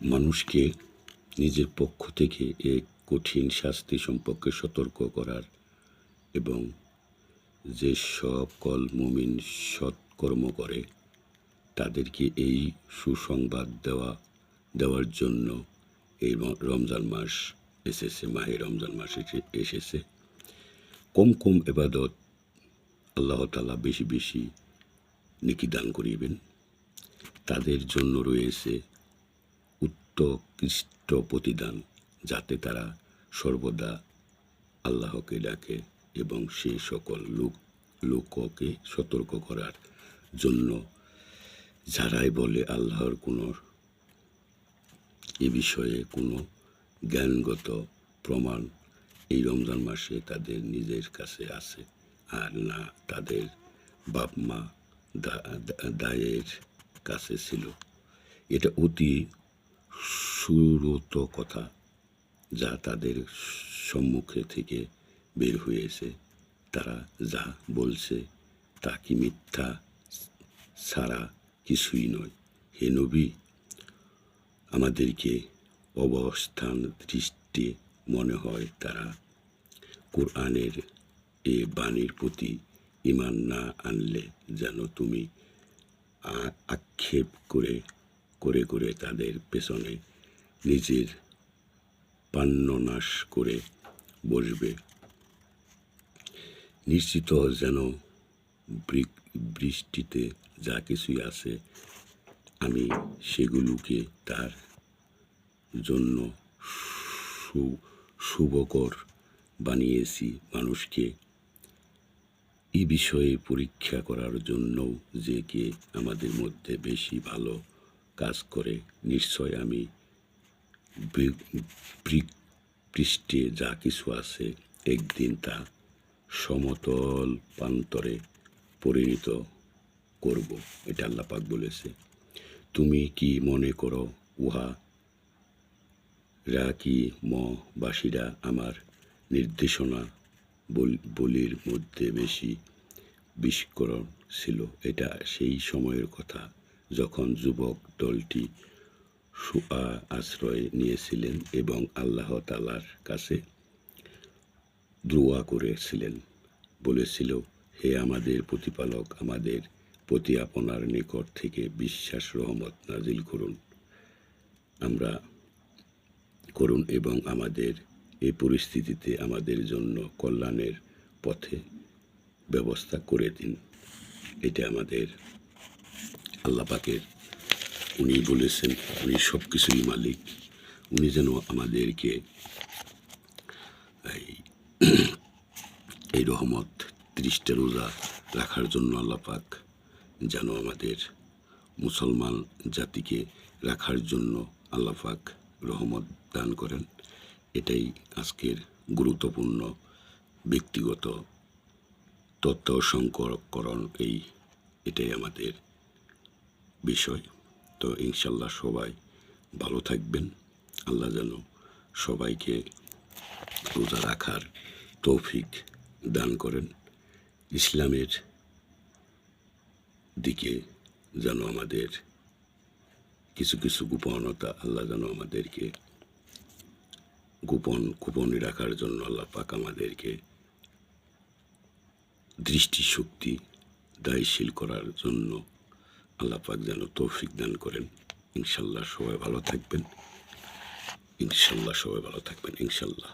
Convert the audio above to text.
মানুষকে নিজের পক্ষ থেকে এক কঠিন শাস্তি সম্পর্কে সতর্ক করার এবং যে সকল মুমিন সৎকর্ম করে তাদেরকে এই সুসংবাদ দেওয়ার জন্য এই রমজান মাস এসেছে, মাহে রমজান মাস এসেছে। কম কম ইবাদত আল্লাহ তাআলা বেশি বেশি নেকি দান করিবেন। তাদের জন্য রয়েছে উৎকৃষ্ট প্রতিদান, যাতে তারা সর্বদা আল্লাহকে ডাকে এবং সেই সকল লোককে সতর্ক করার জন্য যারাই বলে আল্লাহর কোনো এ বিষয়ে কোনো জ্ঞানগত প্রমাণ এই রমজান মাসে তাদের নিজের কাছে আছে, আর না তাদের বাপ মা দায়ের কাছে ছিল। এটা অতি সুরত কথা যা তাদের সম্মুখে থেকে বের হয়েছে। তারা যা বলছে তা কি মিথ্যা ছাড়া কিছুই নয়। হে নবী, আমাদেরকে অবস্থান দৃষ্টি মনে হয় তারা কোরআনের এ বাণীর প্রতি ঈমান না আনলে যেন তুমি আক্ষেপ করে করে তাদের পেছনে নিজের প্রাণনাশ করে বসবে। নিশ্চিত যেন বৃষ্টিতে যা কিছুই আছে আমি সেগুলোকে তার জন্য শুভকর বানিয়েছি। মানুষকে এই বিষয়ে পরীক্ষা করার জন্যও যে কে আমাদের মধ্যে বেশি ভালো কাজ করে। নিশ্চয় আমি পৃষ্ঠে যা কিছু আছে একদিন তা সমতল প্রান্তরে পরিণত করব। এটা আল্লাহ পাক বলেছে। তুমি কি মনে করো উহারা কি মবাসীরা আমার নির্দেশনা বলির মধ্যে বেশি বিস্ফোরণ ছিল? এটা সেই সময়ের কথা যখন যুবক দলটি আশ্রয় নিয়েছিলেন এবং আল্লাহ তাআলার কাছে দোয়া করেছিলেন, বলেছিল, হে আমাদের প্রতিপালক, আমাদের প্রতি আপনার নিকট থেকে বিশ্বাস রহমত নাজিল করুন এবং আমাদের এই পরিস্থিতিতে আমাদের জন্য কল্যাণের পথে ব্যবস্থা করে দিন। এটা আমাদের আল্লাহ পাকের, উনি বলেছেন, উনি সব কিছুই মালিক। উনি যেন আমাদেরকে এই রহমত 30টা রোজা রাখার জন্য আল্লাহ পাক যেন আমাদের মুসলমান জাতিকে রাখার জন্য আল্লাহ পাক রহমত দান করেন। এটাই আজকের গুরুত্বপূর্ণ ব্যক্তিগত তথ্য সংকরণ, এটাই আমাদের বিষয়। তো ইনশাল্লাহ সবাই ভালো থাকবেন। আল্লাহ যেন সবাইকে রোজা রাখার তৌফিক দান করেন। ইসলামের দিকে যেন আমাদের কিছু কিছু গোপনতা আল্লাহ যেন আমাদেরকে গোপনে রাখার জন্য আল্লাহ পাক আমাদেরকে দৃষ্টিশক্তি দায়শীল করার জন্য আল্লাহ পাক যেন তৌফিক দান করেন। ইনশাল্লাহ সবাই ভালো থাকবেন। ইনশাল্লাহ।